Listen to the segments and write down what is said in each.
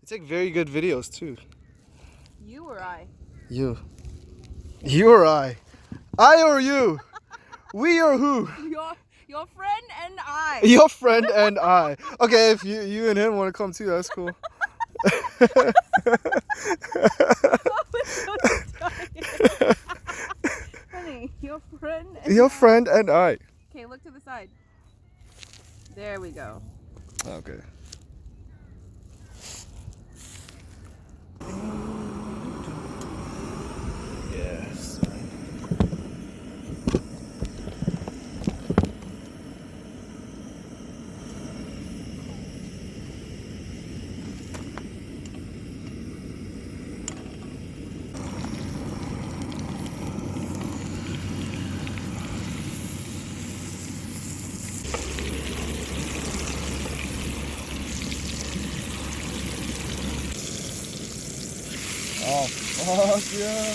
take very good videos too. You or I? You. You or I? I or you? We or who? Your friend and I. Your friend and I. Okay, if you and him want to come too, that's cool. Honey, your friend and I. Okay, look to the side. There we go. Okay. Yes. Oh, fuck yeah.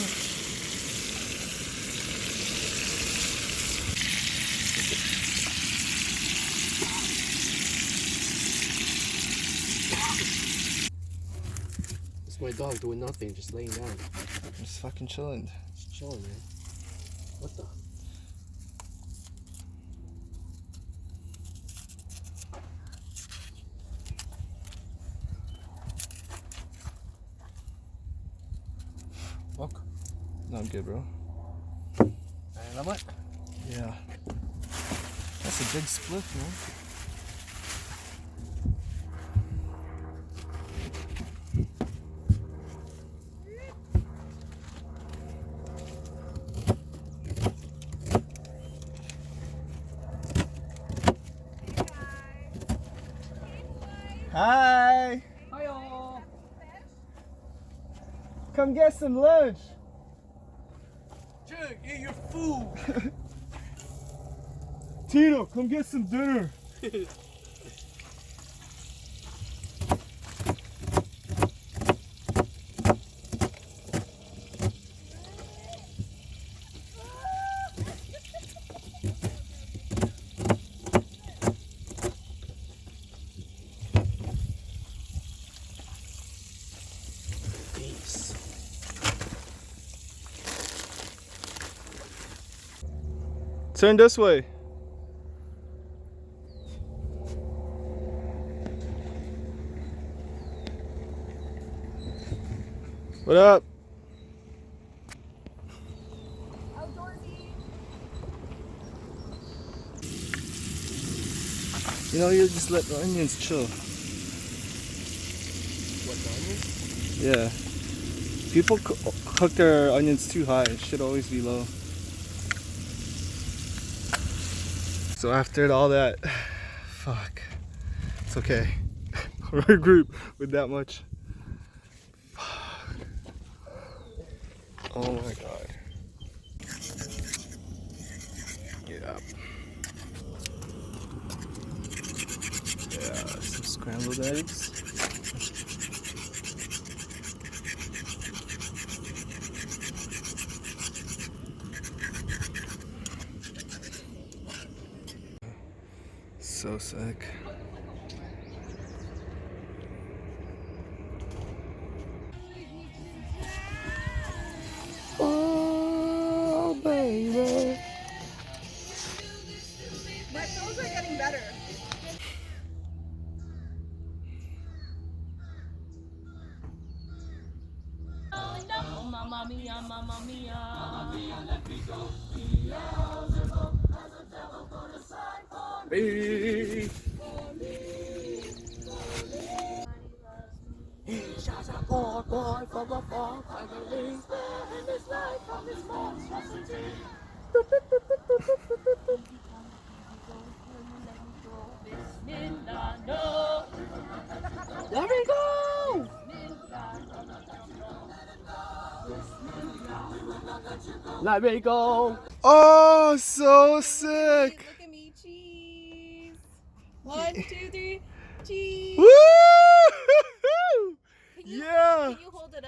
It's my dog doing nothing, just laying down. Just fucking chilling. Just chilling, man. What the? Fuck. No, I'm good, bro. Alamat? Yeah. That's a big split, man. Hi! Hiyo. Come get some lunch! Jug, eat your food! Tito, come get some dinner! Peace. Turn this way. What up? Outdoorsy. You know, you just let the onions chill. What, the onions? Yeah. People cook their onions too high. It should always be low. So after all that, fuck. It's okay. Regroup with that much. Fuck. Oh my god. Yeah. Yeah, some scrambled eggs. So sick. Oh, baby. My toes are getting better. Oh, mamma mia, mamma mia. Mamma mia, let me go. Hey. He shot a poor boy from a far family, sparing his life from his monstrosity. Bismillah, no. Let me go! Let me go! Oh, so sick. Look at me, cheese. 1, 2, 3, cheese. Woo! Can you Yeah. hold it up?